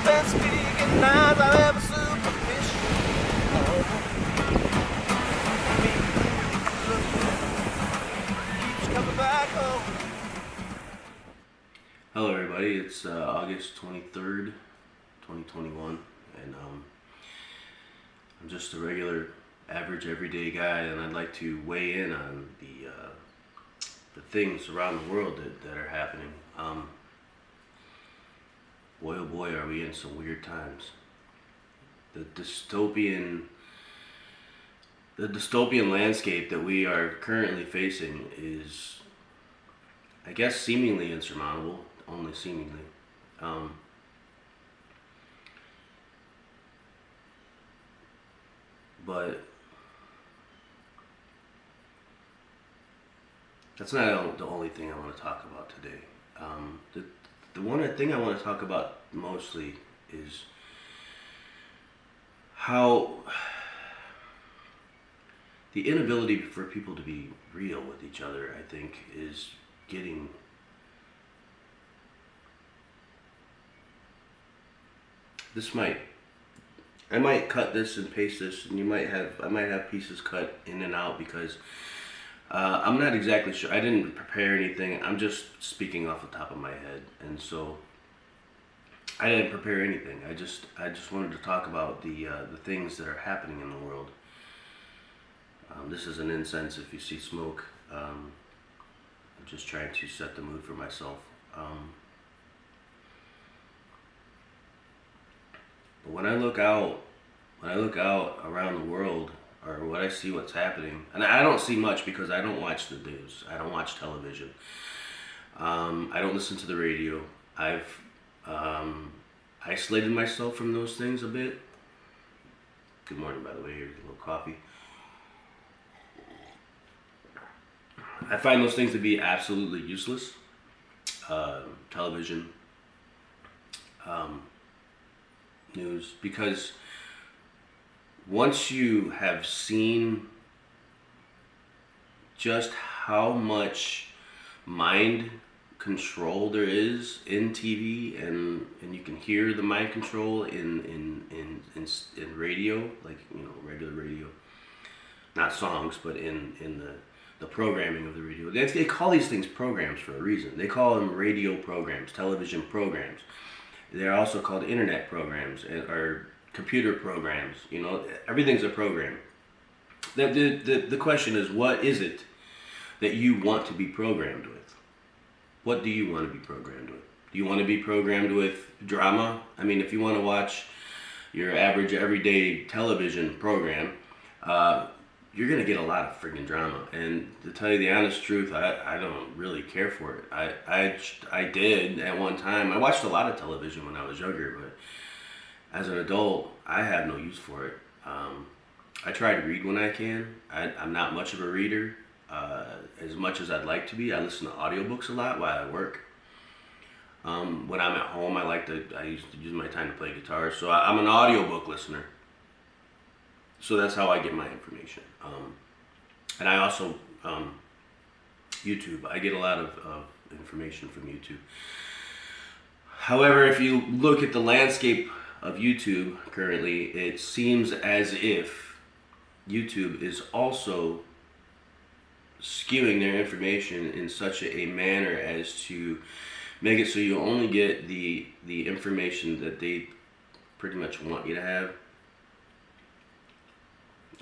been speaking lines I've ever superficial. Keeps coming back home. Hello everybody, it's August 23rd, 2021, and I'm just a regular, average, everyday guy, and I'd like to weigh in on the things around the world that are happening. Boy oh boy, are we in some weird times. The dystopian landscape that we are currently facing is, I guess, seemingly insurmountable, only seemingly. But that's not the only thing I want to talk about today. The one thing I want to talk about mostly is how the inability for people to be real with each other, I think, is getting I might cut this and paste this, and I might have pieces cut in and out because I'm not exactly sure. I didn't prepare anything. I'm just speaking off the top of my head, and so I didn't prepare anything. I just wanted to talk about the things that are happening in the world. This is an incense. If you see smoke, I'm just trying to set the mood for myself. But when I look out around the world, or when I see what's happening, and I don't see much because I don't watch the news. I don't watch television. I don't listen to the radio. I've isolated myself from those things a bit. Good morning, by the way. Here's a little coffee. I find those things to be absolutely useless. Television, news, because once you have seen just how much mind control there is in TV, and you can hear the mind control in radio, like, you know, regular radio, not songs, but in the programming of the radio. They call these things programs for a reason. They call them radio programs, television programs. They're also called internet programs or computer programs. You know, everything's a program. The question is, what is it that you want to be programmed with? What do you want to be programmed with? Do you want to be programmed with drama? I mean, if you want to watch your average everyday television program, you're going to get a lot of freaking drama. And to tell you the honest truth, I don't really care for it. I did at one time. I watched a lot of television when I was younger, but as an adult, I have no use for it. I try to read when I can. I'm not much of a reader, as much as I'd like to be. I listen to audiobooks a lot while I work. When I'm at home, I used to use my time to play guitar, so I'm an audiobook listener. So that's how I get my information. And I also, YouTube. I get a lot of information from YouTube. However, if you look at the landscape of YouTube currently, it seems as if YouTube is also skewing their information in such a manner as to make it so you only get the information that they pretty much want you to have.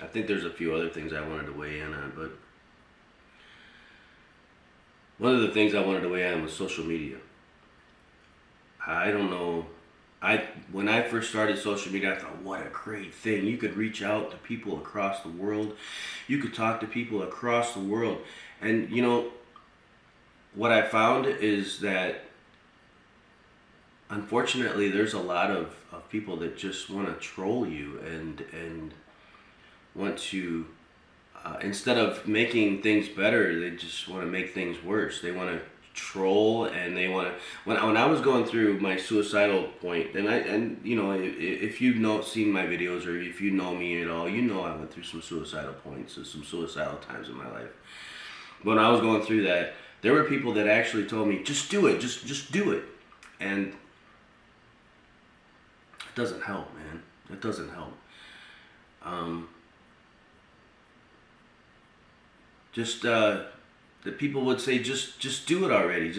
I think there's a few other things I wanted to weigh in on, but one of the things I wanted to weigh in was social media. I don't know. When I first started social media, I thought, what a great thing. You could reach out to people across the world. You could talk to people across the world. And, you know, what I found is that, unfortunately, there's a lot of people that just want to troll you and want to, instead of making things better, they just want to make things worse. They want to troll, and they want to. When I was going through my suicidal point, and you know, if you've seen my videos, or if you know me at all, you know I went through some suicidal points and some suicidal times in my life. When I was going through that, there were people that actually told me, just do it, just do it, and doesn't help, man. It doesn't help. That people would say, just do it already.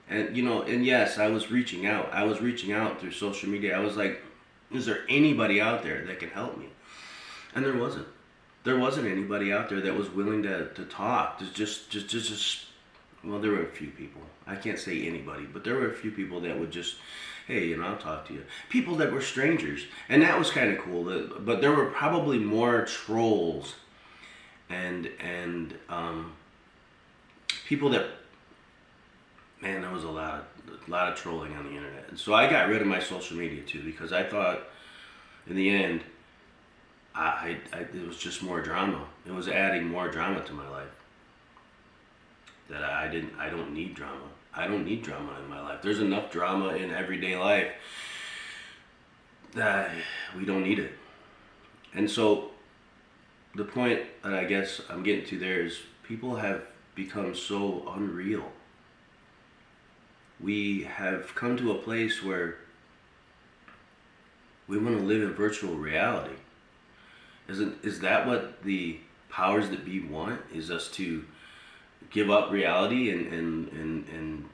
And yes, I was reaching out. I was reaching out through social media. I was like, is there anybody out there that can help me? And there wasn't. There wasn't anybody out there that was willing to talk. Well, there were a few people. I can't say anybody, but there were a few people that would just, hey, I'll talk to you. People that were strangers, and that was kind of cool. But there were probably more trolls and people that, man, there was a lot of trolling on the internet. And so I got rid of my social media too, because I thought in the end, it was just more drama. It was adding more drama to my life. That I don't need drama. I don't need drama in my life. There's enough drama in everyday life that we don't need it. And so the point that I guess I'm getting to there is people have become so unreal. We have come to a place where we want to live in virtual reality. Is that what the powers that be want? Is us to give up reality and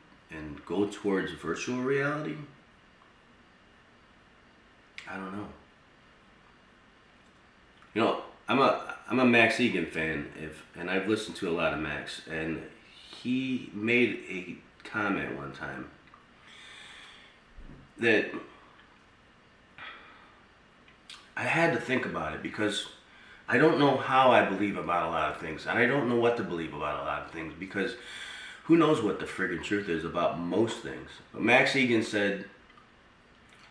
go towards virtual reality? I don't know. I'm a Max Egan fan, and I've listened to a lot of Max, and he made a comment one time that I had to think about it, because I don't know how I believe about a lot of things, and I don't know what to believe about a lot of things, because who knows what the friggin' truth is about most things. But Max Egan said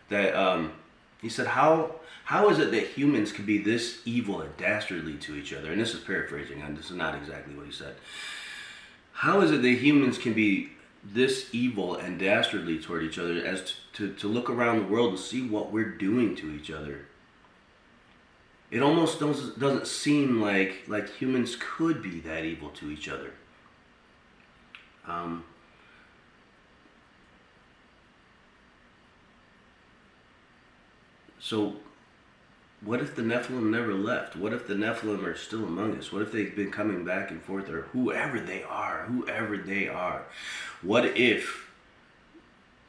that, he said, how is it that humans can be this evil and dastardly to each other? And this is paraphrasing, and this is not exactly what he said. How is it that humans can be this evil and dastardly toward each other as to look around the world and see what we're doing to each other? It almost doesn't seem like humans could be that evil to each other. So what if the Nephilim never left? What if the Nephilim are still among us? What if they've been coming back and forth, or whoever they are? What if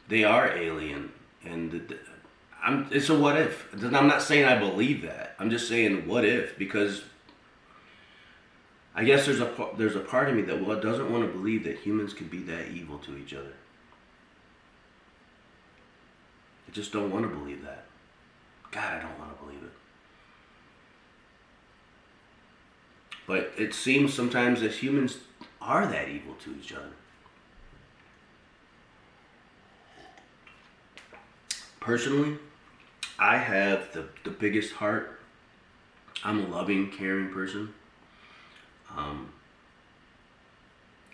they are alien? And it's a what if. I'm not saying I believe that. I'm just saying what if, because I guess there's a part of me that doesn't want to believe that humans could be that evil to each other. I just don't want to believe that. God, I don't want to believe it. But it seems sometimes that humans are that evil to each other. Personally, I have the biggest heart. I'm a loving, caring person.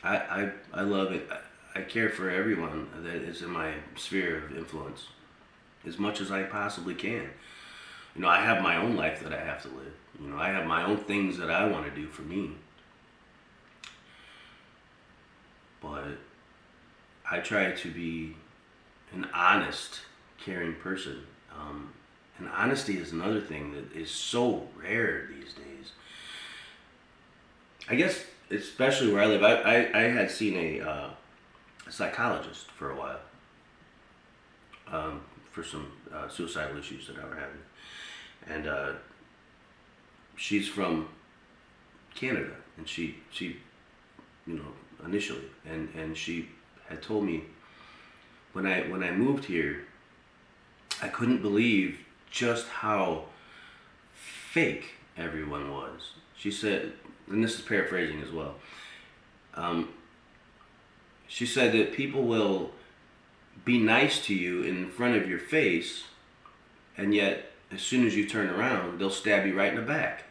I love it. I care for everyone that is in my sphere of influence as much as I possibly can. I have my own life that I have to live. I have my own things that I want to do for me. But I try to be an honest, caring person. And honesty is another thing that is so rare these days. I guess, especially where I live, I had seen a psychologist for a while for some suicidal issues that I were having. And she's from Canada, and she initially, and she had told me when I moved here, I couldn't believe just how fake everyone was. She said, and this is paraphrasing as well, she said that people will be nice to you in front of your face, and yet as soon as you turn around, they'll stab you right in the back.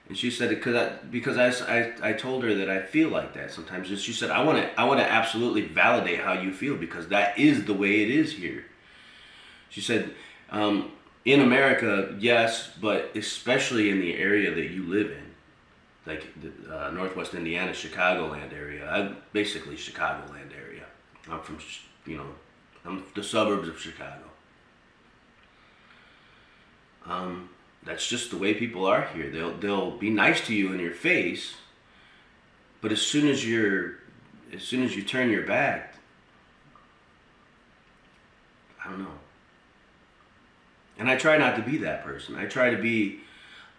And she said, because I told her that I feel like that sometimes. And she said, I want to absolutely validate how you feel, because that is the way it is here. She said, in America, yes, but especially in the area that you live in, like the Northwest Indiana, Chicagoland area. I'm basically Chicagoland area. I'm from, I'm the suburbs of Chicago. That's just the way people are here. They'll be nice to you in your face, but as soon as you turn your back, I don't know. And I try not to be that person. I try to be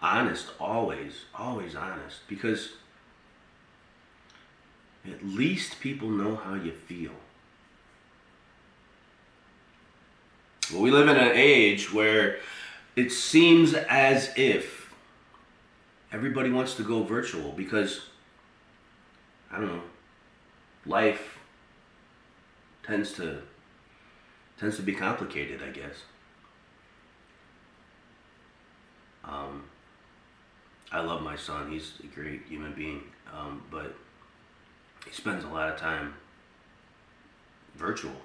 honest, always honest, because at least people know how you feel. Well, we live in an age where it seems as if everybody wants to go virtual because, I don't know, life tends to be complicated, I guess. I love my son. He's a great human being, but he spends a lot of time virtual.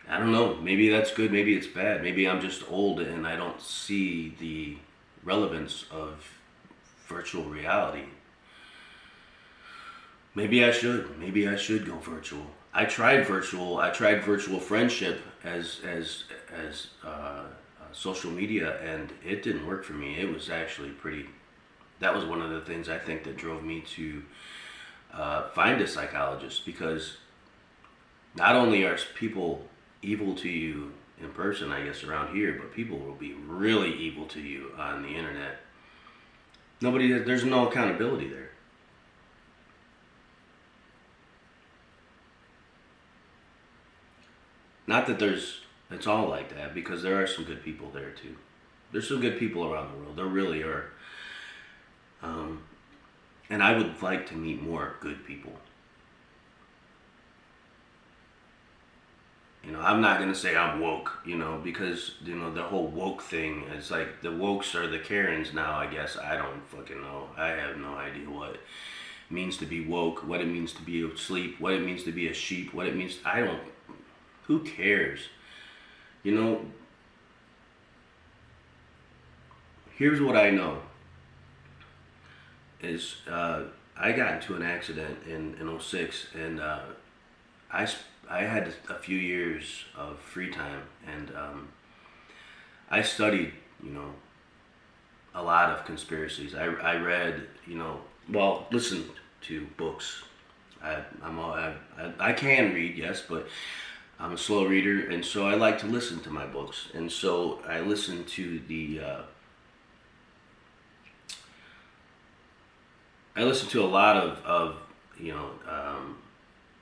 I don't know. Maybe that's good. Maybe it's bad. Maybe I'm just old and I don't see the relevance of virtual reality. Maybe I should. Maybe I should go virtual. I tried virtual. I tried virtual friendship as social media, and it didn't work for me. It was actually pretty. That was one of the things I think that drove me to find a psychologist, because not only are people evil to you in person, I guess, around here, but people will be really evil to you on the internet. There's no accountability there. Not that it's all like that, because there are some good people there too. There's some good people around the world. There really are. And I would like to meet more good people. I'm not going to say I'm woke, because, the whole woke thing, it's like the wokes are the Karens now, I guess. I don't fucking know. I have no idea what it means to be woke, what it means to be asleep, what it means to be a sheep, who cares? Here's what I know is I got into an accident in 06, and I had a few years of free time, and I studied, a lot of conspiracies. I read, listened to books. I can read, yes, but I'm a slow reader, and so I like to listen to my books. And so I listened to a lot of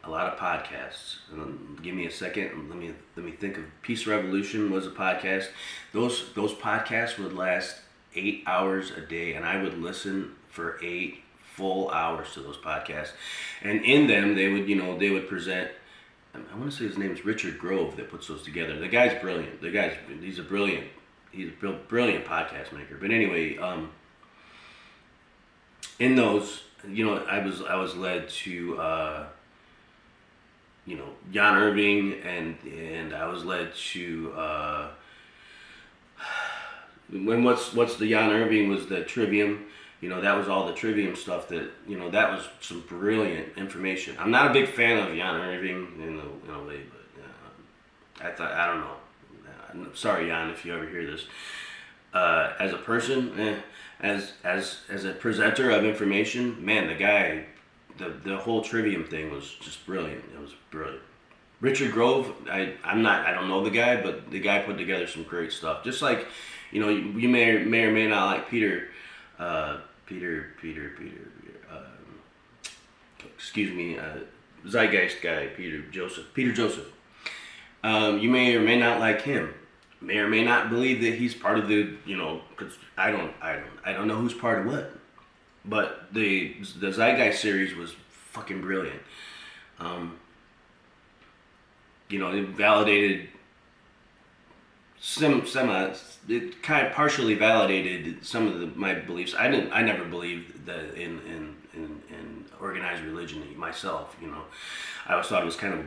a lot of podcasts. And give me a second, and let me think of. Peace Revolution was a podcast. Those podcasts would last 8 hours a day, and I would listen for 8 full hours to those podcasts. And in them, they would present. I want to say his name is Richard Grove that puts those together. The guy's brilliant. He's a brilliant podcast maker. But anyway, in those, I was led to Jan Irving, and I was led to what's the Jan Irving was the Trivium. That was all the Trivium stuff that, that was some brilliant information. I'm not a big fan of Jan Irving in a way, but I don't know. I'm sorry, Jan, if you ever hear this. As a person, as a presenter of information, man, the guy, the whole Trivium thing was just brilliant. It was brilliant. Richard Grove, I don't know the guy, but the guy put together some great stuff. Just like, you may or may not like Peter, Zeitgeist guy, Peter Joseph. You may or may not like him. May or may not believe that he's part of the, because I don't know who's part of what. But the Zeitgeist series was fucking brilliant. It validated it kind of partially validated some of my beliefs. I never believed that in organized religion myself. I always thought it was kind of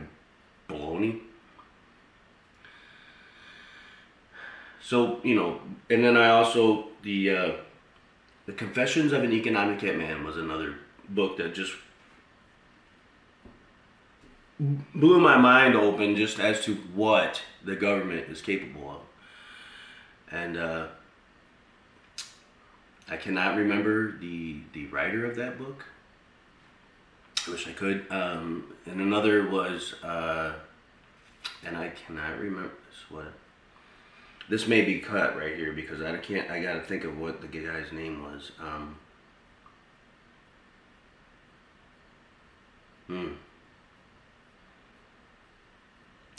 baloney. So and then I also the Confessions of an Economic Hitman was another book that just blew my mind open, just as to what the government is capable of. and I cannot remember the writer of that book. I wish I could. And another was, and I cannot remember what. This may be cut right here because I can't. I gotta think of what the guy's name was.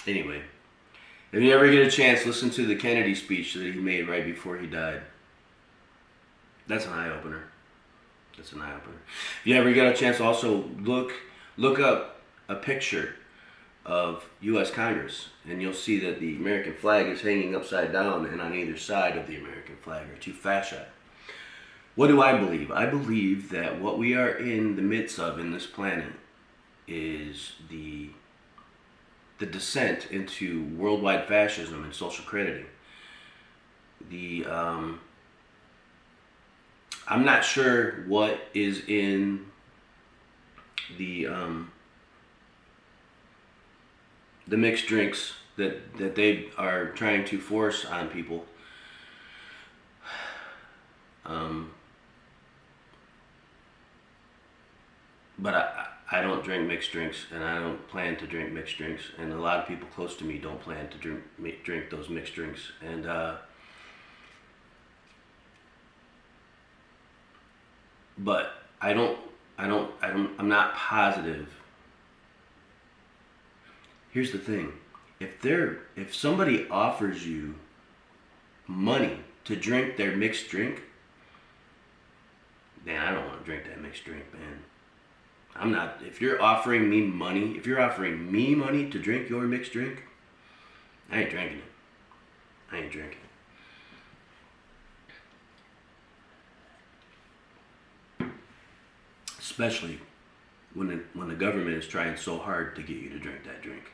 Anyway, if you ever get a chance, listen to the Kennedy speech that he made right before he died. That's an eye opener. That's an eye opener. If you ever get a chance, also look up a picture of U.S. Congress, and you'll see that the American flag is hanging upside down, and on either side of the American flag are two fascia. What do I believe? I believe that what we are in the midst of in this planet is the descent into worldwide fascism and social crediting. I'm not sure what is in the mixed drinks that they are trying to force on people. But I don't drink mixed drinks, and I don't plan to drink mixed drinks, and a lot of people close to me don't plan to drink those mixed drinks, and but I'm not positive. Here's the thing. If somebody offers you money to drink their mixed drink, man, I don't want to drink that mixed drink, man. I'm not. If you're offering me money to drink your mixed drink, I ain't drinking it. I ain't drinking it. Especially when the government is trying so hard to get you to drink that drink.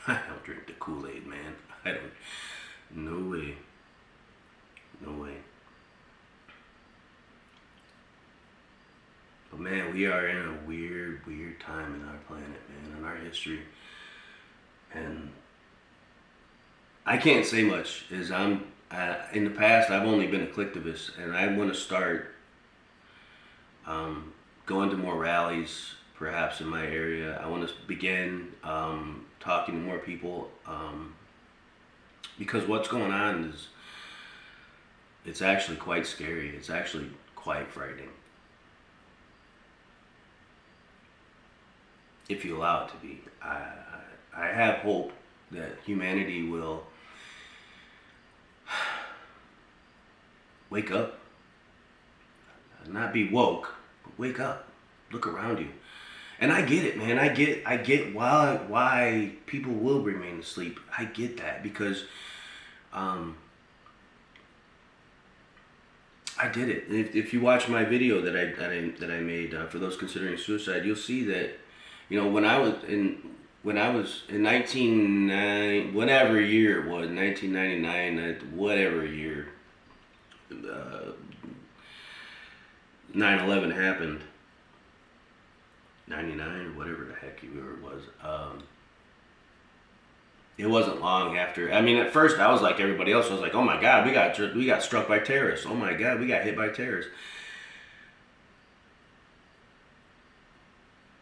I don't drink the Kool-Aid, man. I don't. No way. No way. But man, we are in a weird time in our planet, man, in our history. And I can't say much, as in the past, I've only been a Clicktivist, and I want to start going to more rallies, perhaps in my area. I want to begin talking to more people, because what's going on is, it's actually quite scary. It's actually quite frightening. If you allow it to be. I have hope that humanity will wake up. Not be woke, but wake up. Look around you. And I get it, man. I get why people will remain asleep. I get that because I did it. If you watch my video that I made for those considering suicide, you'll see that, you know, when I was in 1990, whatever year it was, 1999, whatever year 9/11 happened, 99 or whatever the heck year it was. It wasn't long after. I mean, at first I was like everybody else. I was like, oh my God, we got struck by terrorists. Oh my God, we got hit by terrorists.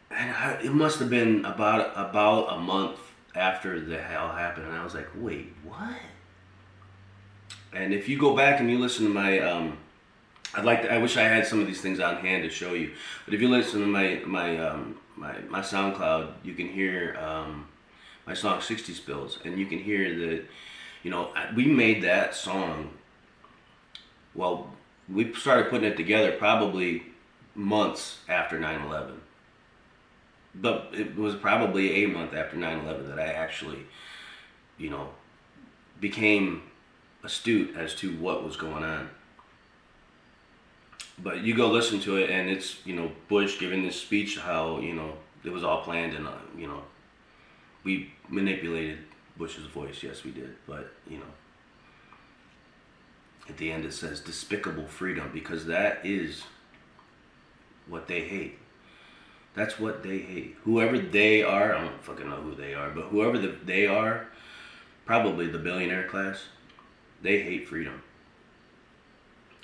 And it must have been about a month after the hell happened, and I was like, wait, what? And if you go back and you listen to my, I wish I had some of these things on hand to show you. But if you listen to my SoundCloud, you can hear my song 60 Spills, and you can hear that, you know, we made that song. Well, we started putting it together probably months after 9/11. But it was probably a month after 9/11 that I actually, you know, became astute as to what was going on. But you go listen to it, and it's, you know, Bush giving this speech, how, you know, it was all planned, and, you know, we manipulated Bush's voice. Yes, we did. But, you know, at the end it says despicable freedom, because that is what they hate. That's what they hate. Whoever they are, I don't fucking know who they are, but whoever they are, probably the billionaire class. They hate freedom.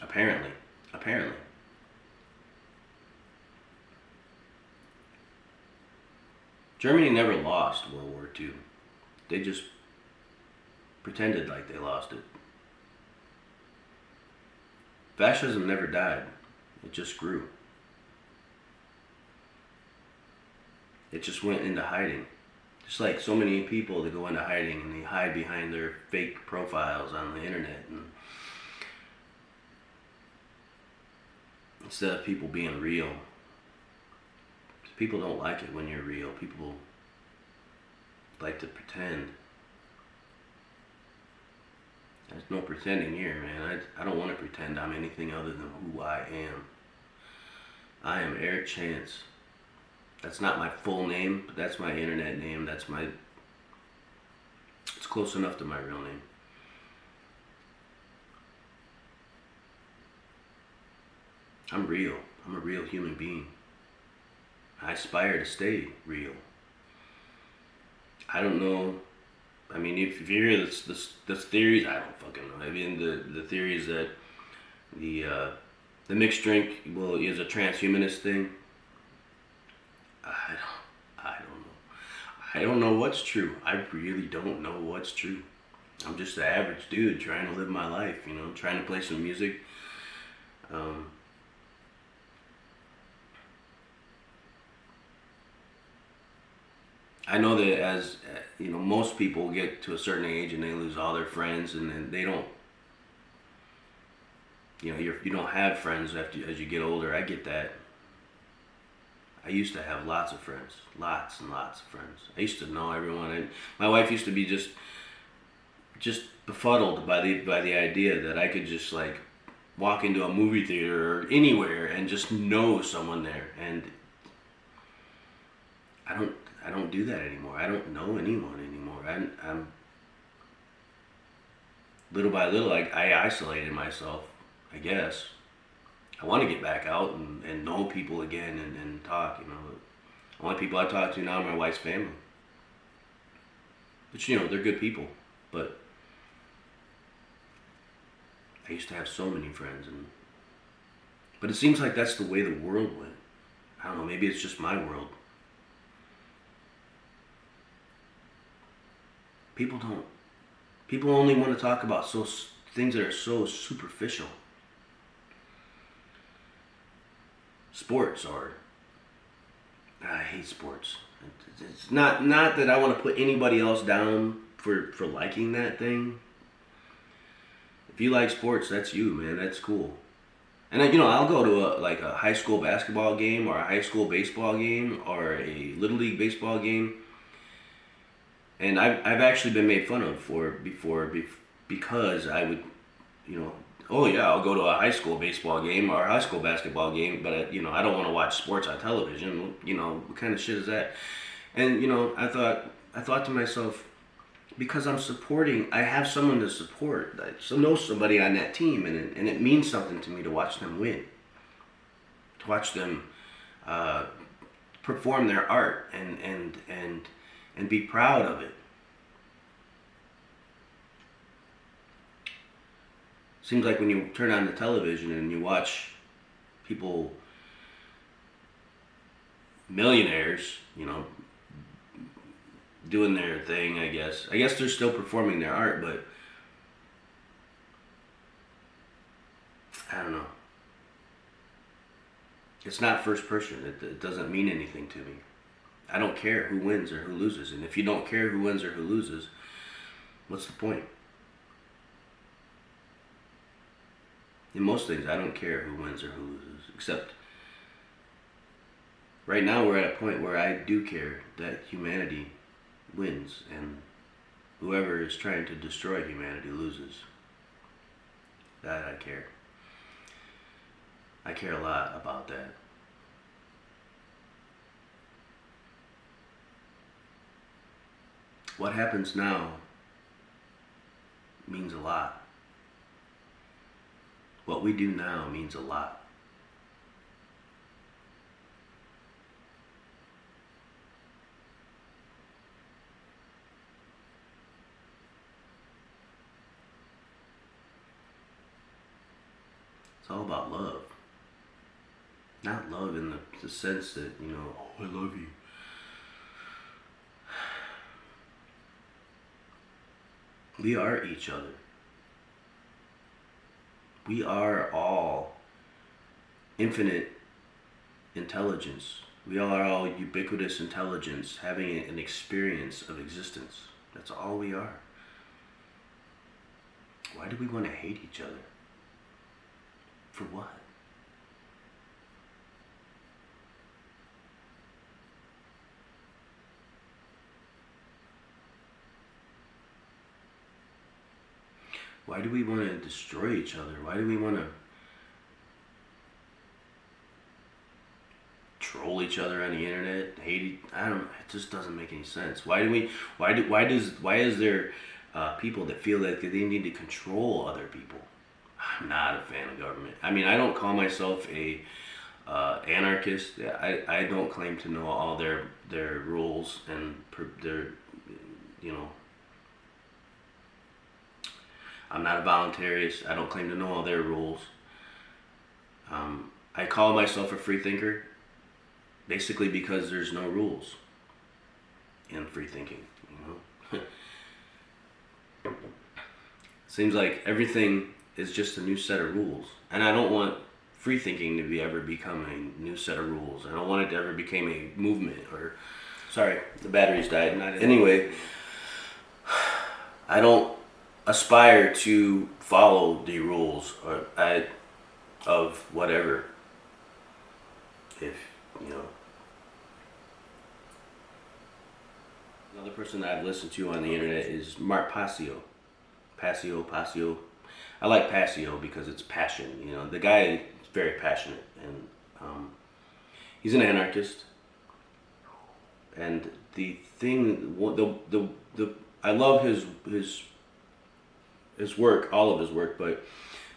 Apparently. Apparently. Germany never lost World War II. They just pretended like they lost it. Fascism never died. It just grew. It just went into hiding. Just like so many people that go into hiding and they hide behind their fake profiles on the internet, and instead of people being real. People don't like it when you're real. People like to pretend. There's no pretending here, man. I don't want to pretend I'm anything other than who I am. I am Eric Chance. That's not my full name, but that's my internet name. It's close enough to my real name. I'm real. I'm a real human being. I aspire to stay real. I don't know. I mean, if you hear this theories, I don't fucking know. I mean, the theories that the mixed drink is a transhumanist thing. I don't know. I don't know what's true. I really don't know what's true. I'm just an average dude trying to live my life, trying to play some music. I know that as most people get to a certain age and they lose all their friends, and then they don't. You don't have friends as you get older. I get that. I used to have lots of friends, lots and lots of friends. I used to know everyone. My wife used to be just befuddled by the idea that I could just like walk into a movie theater or anywhere and just know someone there. And I don't do that anymore. I don't know anyone anymore. I'm little by little, I isolated myself, I guess. I want to get back out and know people again and talk, The only people I talk to now are my wife's family. Which, they're good people. But I used to have so many friends. But it seems like that's the way the world went. I don't know, maybe it's just my world. People only want to talk about things that are so superficial. Sports I hate sports. It's not that I want to put anybody else down for liking that thing. If you like sports, that's you, man. That's cool. And I'll go to a high school basketball game or a high school baseball game or a little league baseball game. And I've actually been made fun of before because I would, oh yeah, I'll go to a high school baseball game or a high school basketball game, but I don't want to watch sports on television. What kind of shit is that? And I thought to myself, because I have someone to support. I know somebody on that team, and it means something to me to watch them win, to watch them perform their art and be proud of it. Seems like when you turn on the television and you watch people, millionaires, doing their thing, I guess they're still performing their art, but I don't know. It's not first person. It doesn't mean anything to me. I don't care who wins or who loses. And if you don't care who wins or who loses, what's the point? In most things, I don't care who wins or who loses. Except, right now we're at a point where I do care that humanity wins. And whoever is trying to destroy humanity loses. That I care. I care a lot about that. What happens now means a lot. What we do now means a lot. It's all about love. Not love in the sense that, you know, oh, I love you. We are each other. We are all infinite intelligence. We are all ubiquitous intelligence having an experience of existence. That's all we are. Why do we want to hate each other? For what? Why do we want to destroy each other? Why do we want to troll each other on the internet? I don't know. It just doesn't make any sense. Why is there people that feel that they need to control other people? I'm not a fan of government. I mean, I don't call myself a anarchist. I don't claim to know all their rules and their, you know. I'm not a voluntarist. I don't claim to know all their rules. I call myself a free thinker, basically because there's no rules in free thinking. You know, seems like everything is just a new set of rules, and I don't want free thinking to ever become a new set of rules. I don't want it to ever become a movement. Or, sorry, the batteries died. Anyway, I don't aspire to follow the rules of whatever. If you know, another person that I've listened to on the internet is Mark Passio. Passio. I like Passio because it's passion. You know, the guy is very passionate, and he's an anarchist. And the thing, I love his work, all of his work, but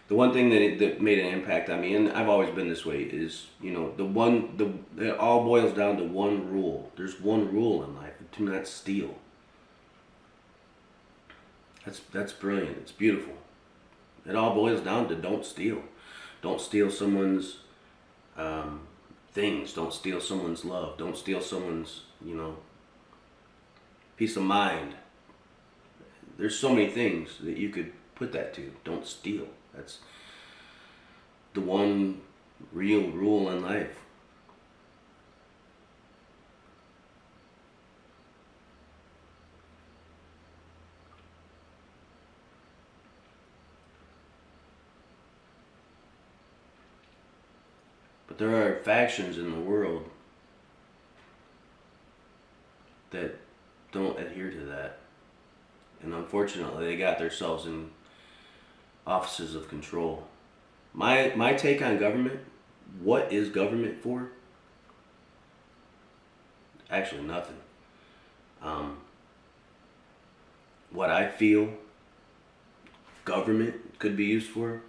the one thing that made an impact on me, and I've always been this way, is, you know, it all boils down to one rule. There's one rule in life: do not steal. That's brilliant. It's beautiful. It all boils down to don't steal. Don't steal someone's things. Don't steal someone's love. Don't steal someone's, you know, peace of mind. There's so many things that you could put that to. Don't steal. That's the one real rule in life. But there are factions in the world that don't adhere to that. And unfortunately, they got themselves in offices of control. My take on government, what is government for? Actually, nothing. What I feel government could be used for?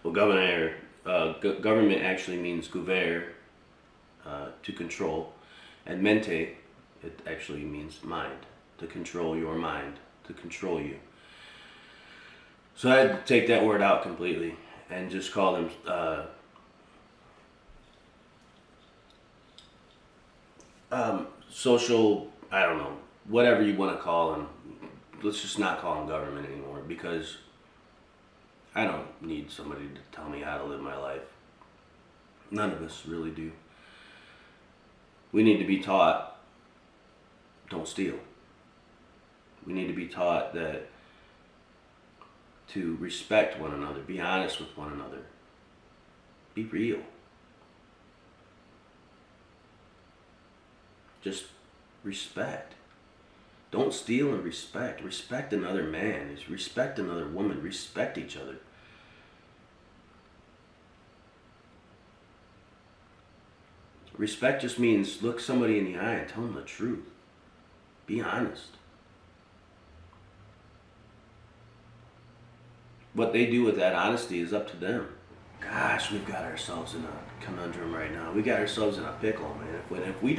Well, government actually means gouver, to control, and mente, it actually means mind, to control your mind, to control you. So I'd take that word out completely and just call them social, I don't know, whatever you want to call them. Let's just not call them government anymore, because I don't need somebody to tell me how to live my life. None of us really do. We need to be taught, don't steal. We need to be taught that to respect one another, be honest with one another, be real. Just respect. Don't steal and respect. Respect another man. Respect another woman. Respect each other. Respect just means look somebody in the eye and tell them the truth. Be honest. What they do with that honesty is up to them. Gosh, we've got ourselves in a conundrum right now. We got ourselves in a pickle, man. If we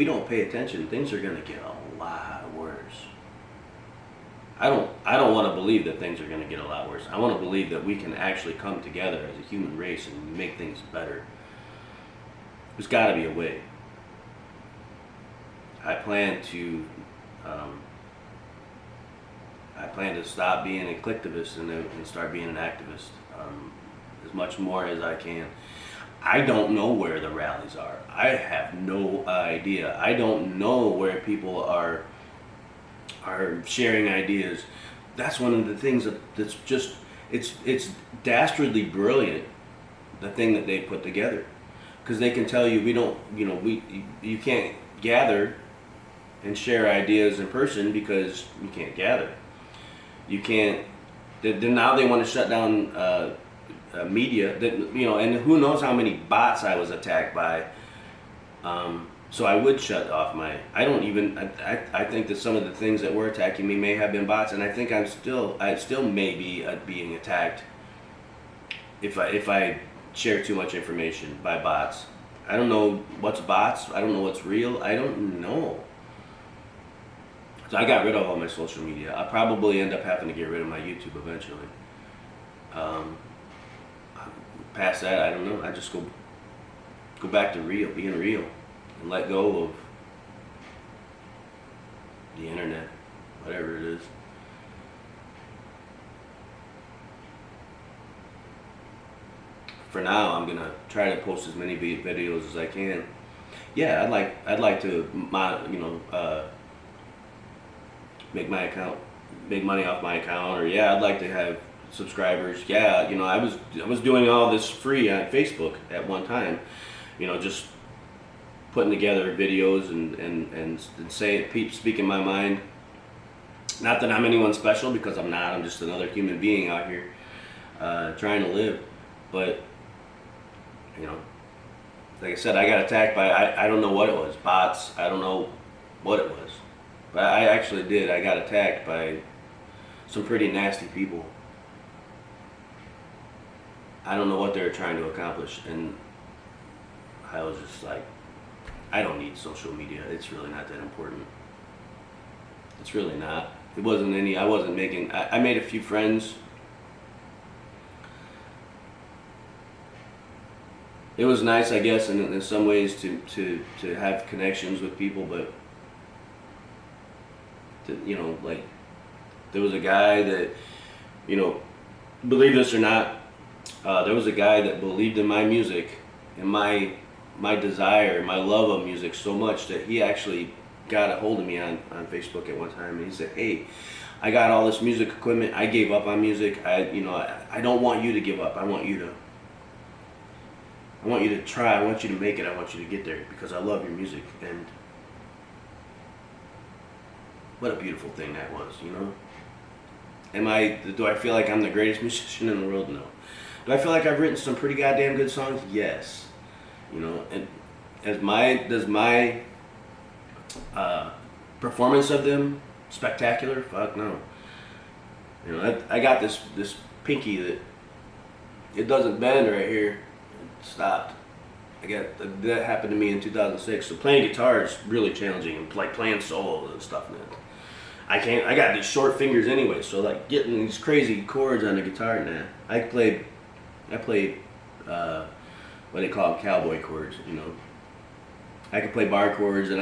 don't pay attention, things are gonna get a lot worse. I don't want to believe that things are going to get a lot worse. I want to believe that we can actually come together as a human race and make things better. There's got to be a way. I plan to stop being a Clicktivist and start being an activist as much more as I can. I don't know where the rallies are. I have no idea. I don't know where people are sharing ideas. That's one of the things that's just it's dastardly brilliant, the thing that they put together, because they can tell you you can't gather and share ideas in person because you can't gather. You can't. Then now they want to shut down media. That and who knows how many bots I was attacked by. So I would shut off my. I don't even. I think that some of the things that were attacking me may have been bots, and I think I still may be being attacked if I share too much information by bots. I don't know what's bots. I don't know what's real. I don't know. So I got rid of all my social media. I'll probably end up having to get rid of my YouTube eventually. Past that, I don't know. I just go back to being real, and let go of the internet, whatever it is. For now, I'm gonna try to post as many videos as I can. Yeah, I'd like to make my account, make money off my account, or yeah, I'd like to have subscribers. Yeah, I was doing all this free on Facebook at one time, just putting together videos and speaking my mind. Not that I'm anyone special, because I'm not. I'm just another human being out here trying to live. But like I said, I got attacked by I don't know what it was, bots. I don't know what it was. But I actually did. I got attacked by some pretty nasty people. I don't know what they were trying to accomplish, and I was just like, I don't need social media. It's really not that important. It's really not. It wasn't any. I wasn't making. I made a few friends. It was nice, I guess, in some ways to have connections with people, but. Like there was a guy that, believe this or not, there was a guy that believed in my music and my desire, my love of music so much that he actually got a hold of me on Facebook at one time, and he said, "Hey, I got all this music equipment. I gave up on music. I don't want you to give up. I want you to try. I want you to make it. I want you to get there because I love your music." And what a beautiful thing that was, Do I feel like I'm the greatest musician in the world? No. Do I feel like I've written some pretty goddamn good songs? Yes. And does my performance of them spectacular? Fuck no. I got this pinky that it doesn't bend right here. It stopped. That happened to me in 2006. So playing guitar is really challenging, and like playing solos and stuff, man. I got these short fingers anyway, so like getting these crazy chords on the guitar, nah. I played what they call them, cowboy chords, I could play bar chords, and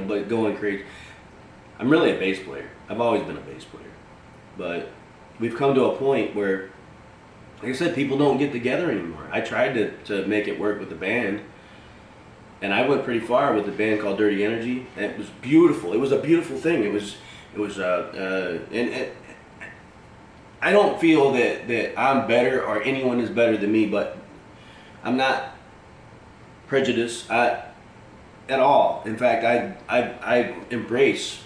but going crazy. I'm really a bass player. I've always been a bass player. But we've come to a point where, like I said, people don't get together anymore. I tried to make it work with the band, and I went pretty far with a band called Dirty Energy, and it was beautiful. It was a beautiful thing. It was and I don't feel that I'm better or anyone is better than me, but I'm not prejudiced at all. In fact, I embrace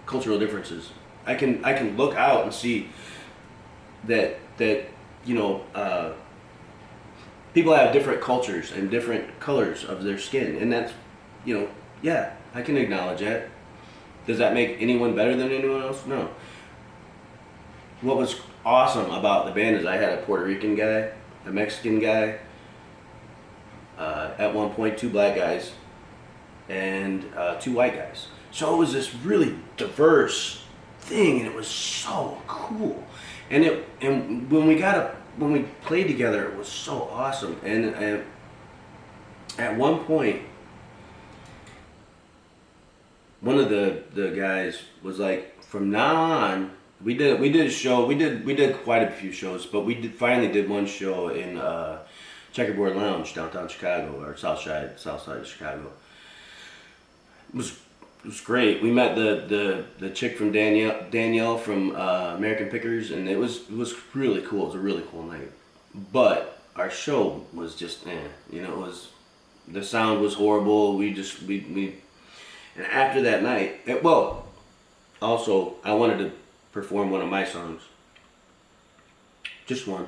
cultural differences. I can look out and see that people have different cultures and different colors of their skin, and that's yeah, I can acknowledge that. Does that make anyone better than anyone else? No. What was awesome about the band is I had a Puerto Rican guy, a Mexican guy, at one point 2 black guys, and 2 white guys. So it was this really diverse thing, and it was so cool. And when we played together, it was so awesome. And at one point, one of the guys was like, from now on, we did a show. We did quite a few shows, but we finally did one show in Checkerboard Lounge, downtown Chicago, or south side of Chicago. It was great. We met the chick from Danielle from American Pickers, and it was really cool. It was a really cool night. But our show was just, you know, it was, the sound was horrible. We and after that night, also I wanted to perform one of my songs, just one.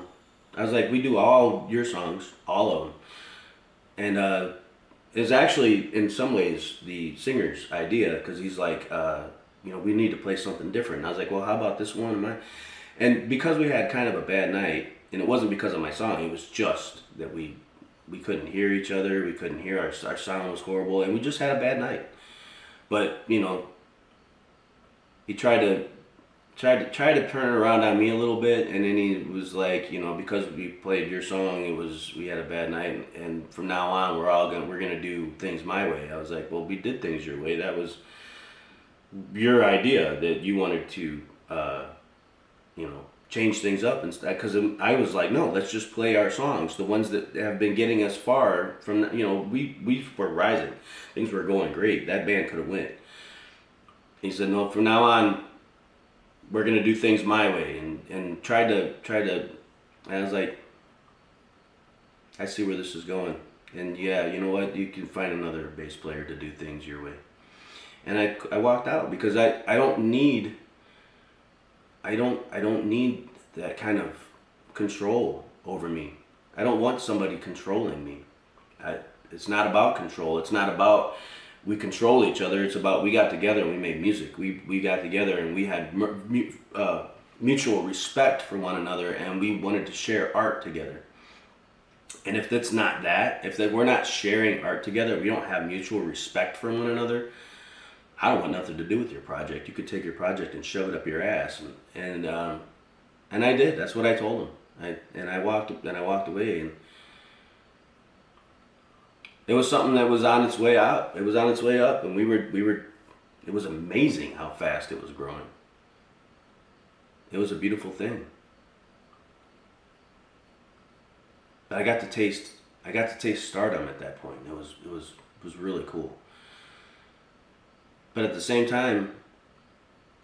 I was like, we do all your songs, all of them, and it's actually in some ways the singer's idea, because he's like, you know, we need to play something different. And I was like, well, how about this one of mine? And because we had kind of a bad night, and it wasn't because of my song, it was just that we couldn't hear each other, we couldn't hear, our sound was horrible, and we just had a bad night. But, you know, he tried to turn it around on me a little bit, and then he was like, you know, because we played your song, we had a bad night, and from now on we're gonna do things my way. I was like, well, we did things your way. That was your idea, that you wanted to, you know, change things up and stuff. Because I was like, no, let's just play our songs, the ones that have been getting us far from, you know, we were rising, things were going great. That band could have went. He said, no, from now on, we're gonna do things my way, and tried to. I was like, I see where this is going, and yeah, you know what? You can find another bass player to do things your way. And I walked out, because I don't need that kind of control over me. I don't want somebody controlling me. It's not about control. It's not about we control each other. It's about we got together and we made music. We got together and we had mutual respect for one another, and we wanted to share art together. And if that's not that, we're not sharing art together, we don't have mutual respect for one another, I don't want nothing to do with your project. You could take your project and shove it up your ass. And I did. That's what I told him. I walked away, and it was something that was on its way out. It was on its way up, and we were. It was amazing how fast it was growing. It was a beautiful thing. But I got to taste Stardom at that point. It was really cool. But at the same time,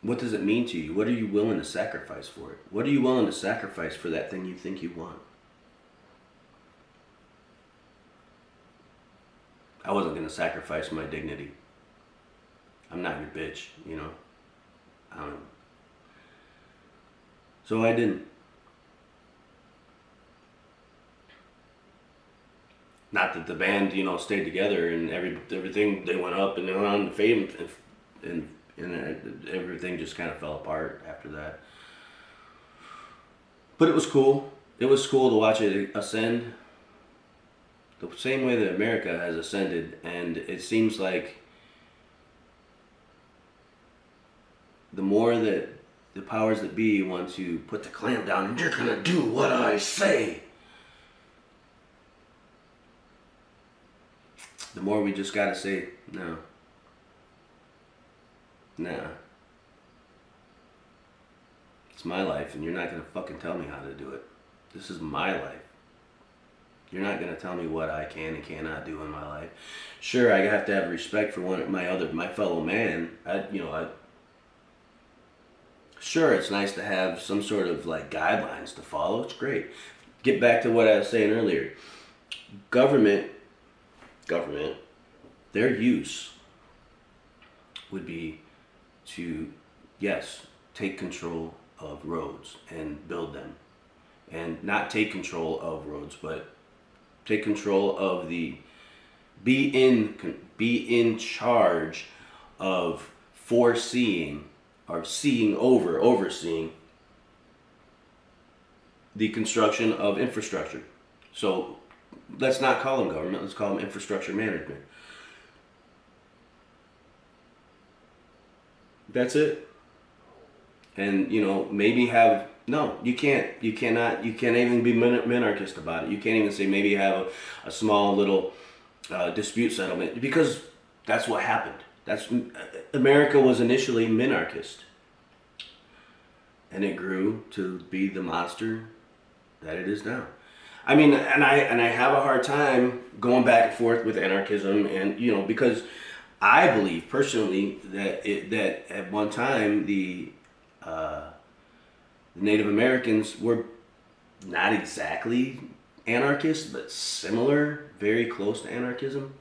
what does it mean to you? What are you willing to sacrifice for it? What are you willing to sacrifice for that thing you think you want? I wasn't going to sacrifice my dignity. I'm not your bitch, you know? So I didn't. Not that the band, you know, stayed together and everything, they went up and they went on to fame, and everything just kind of fell apart after that. But it was cool. It was cool to watch it ascend the same way that America has ascended, and it seems like the more that the powers that be want to put the clamp down, and you're gonna do what I say, the more we just gotta say, no. Nah. It's my life, and you're not gonna fucking tell me how to do it. This is my life. You're not gonna tell me what I can and cannot do in my life. Sure, I have to have respect for my fellow man. Sure, it's nice to have some sort of like guidelines to follow. It's great. Get back to what I was saying earlier. Government, their use would be to, yes, take control of roads and build them. And not take control of roads, but take control of be in charge of foreseeing or overseeing the construction of infrastructure. So let's not call them government, let's call them infrastructure management. That's it. and maybe have no, you can't, you cannot, you can't even be minarchist about it. You can't even say maybe have a small little dispute settlement, because that's what happened. That's America was initially minarchist, and it grew to be the monster that it is now. I mean, and I have a hard time going back and forth with anarchism, and because I believe personally that at one time the Native Americans were not exactly anarchists, but similar, very close to anarchism.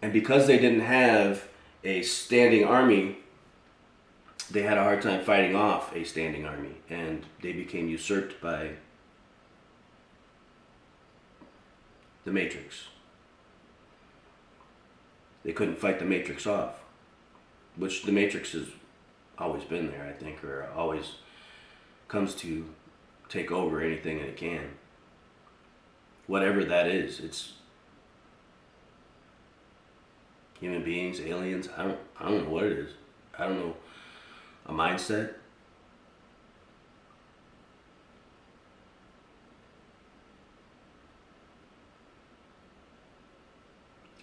And because they didn't have a standing army, they had a hard time fighting off a standing army, and they became usurped by the Matrix. They couldn't fight the Matrix off, which the Matrix has always been there, I think, or always comes to take over anything that it can. Whatever that is, it's human beings, aliens. I don't know what it is. I don't know. A mindset.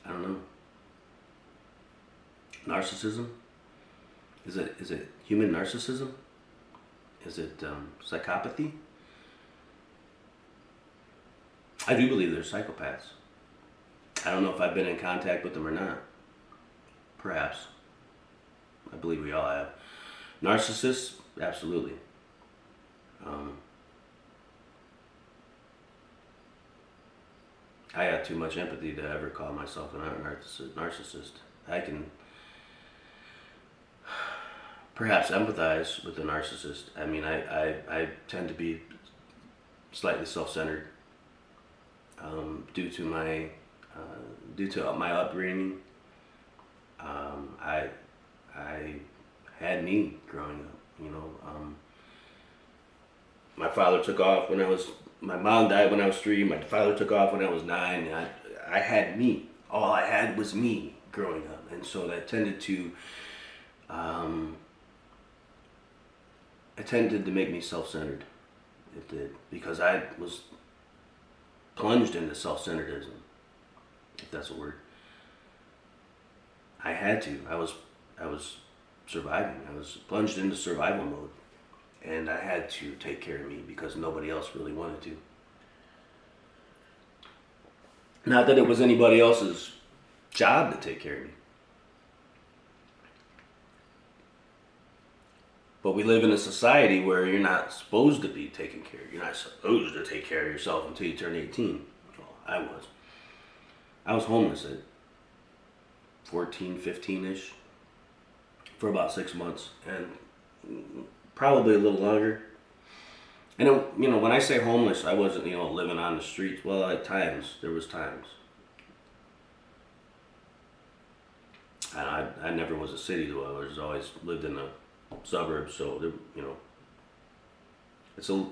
I don't know. Narcissism. Is it human narcissism? Is it psychopathy? I do believe there's psychopaths. I don't know if I've been in contact with them or not. Perhaps. I believe we all have. Narcissists? Absolutely. I got too much empathy to ever call myself a narcissist. I can perhaps empathize with a narcissist. I mean, I tend to be slightly self-centered due to my upbringing. I had me growing up. My father took off when my mom died when I was 3. My father took off when I was 9. And I had me. All I had was me growing up, and so that tended to make me self-centered. It did, because I was plunged into self-centeredism, if that's a word. I had to. I was surviving. I was plunged into survival mode, and I had to take care of me because nobody else really wanted to. Not that it was anybody else's job to take care of me. But we live in a society where you're not supposed to be taken care of. You're not supposed to take care of yourself until you turn 18. Well, I was. I was homeless at 14, 15-ish for about 6 months, and probably a little longer. And when I say homeless, I wasn't living on the streets. Well, at times there was times. I never was a city dweller. I always lived in the suburbs, so it's a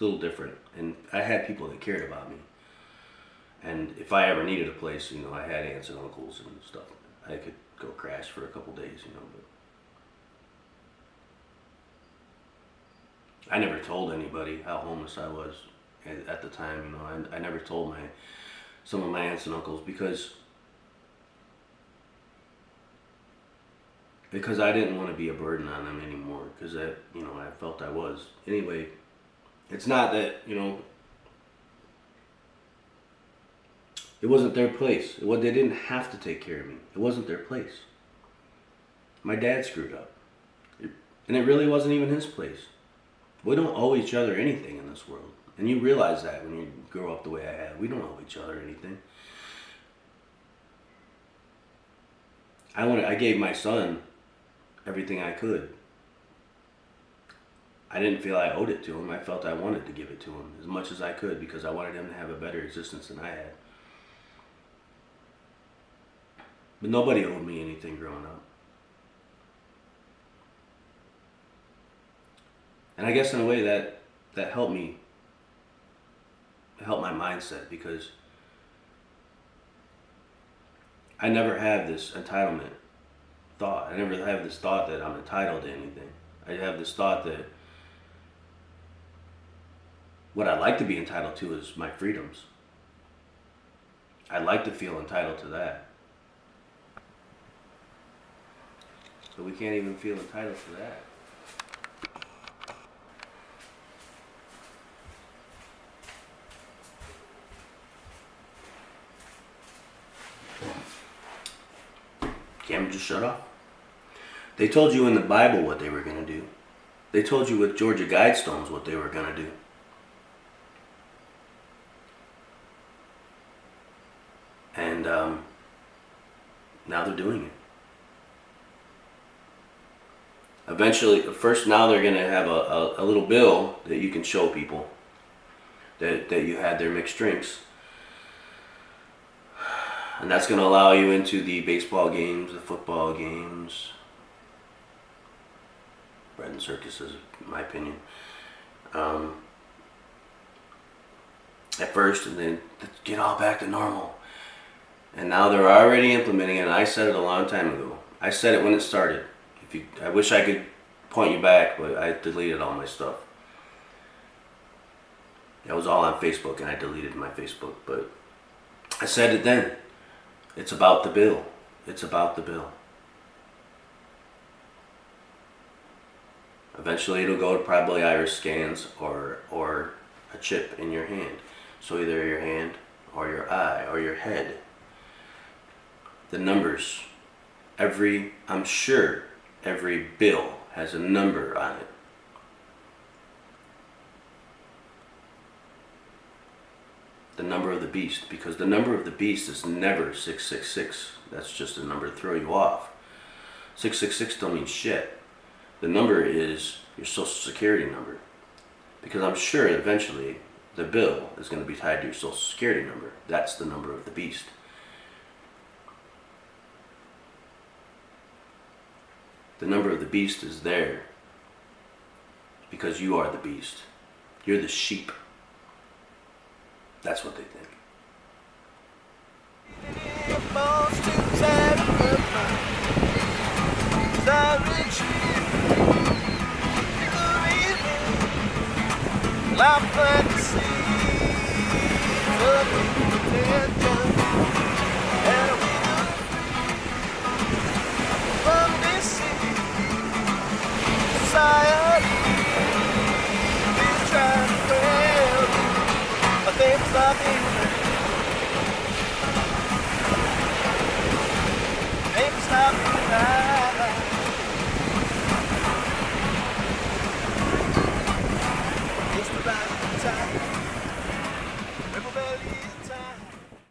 little different. And I had people that cared about me. And if I ever needed a place, I had aunts and uncles and stuff. I could go crash for a couple days, but I never told anybody how homeless I was at the time. I never told some of my aunts and uncles because I didn't want to be a burden on them anymore, because I felt I was. Anyway, it's not that, it wasn't their place. They didn't have to take care of me. It wasn't their place. My dad screwed up. And it really wasn't even his place. We don't owe each other anything in this world. And you realize that when you grow up the way I have. We don't owe each other anything. I gave my son everything I could. I didn't feel I owed it to him. I felt I wanted to give it to him as much as I could, because I wanted him to have a better existence than I had. But nobody owed me anything growing up. And I guess in a way that helped me. It helped my mindset, because I never had this entitlement thought. I never have this thought that I'm entitled to anything. I have this thought that what I'd like to be entitled to is my freedoms. I'd like to feel entitled to that. But we can't even feel entitled to that. Camera just shut off. They told you in the Bible what they were going to do. They told you with Georgia Guidestones what they were going to do. And now they're doing it. Eventually, first now they're going to have a little bill that you can show people that you had their mixed drinks. And that's going to allow you into the baseball games, the football games. Bread and circuses, in my opinion. At first, and then get all back to normal. And now they're already implementing it, and I said it a long time ago. I said it when it started. I wish I could point you back, but I deleted all my stuff. It was all on Facebook, and I deleted my Facebook, but I said it then. It's about the bill. It's about the bill. Eventually it'll go to probably iris scans or a chip in your hand. So either your hand or your eye or your head. The numbers, I'm sure every bill has a number on it. The number of the beast, because the number of the beast is never 666. That's just a number to throw you off. 666 don't mean shit. The number is your social security number, because I'm sure eventually the bill is going to be tied to your social security number. That's the number of the beast. The number of the beast is there because you are the beast. You're the sheep. That's what they think. It's the right time.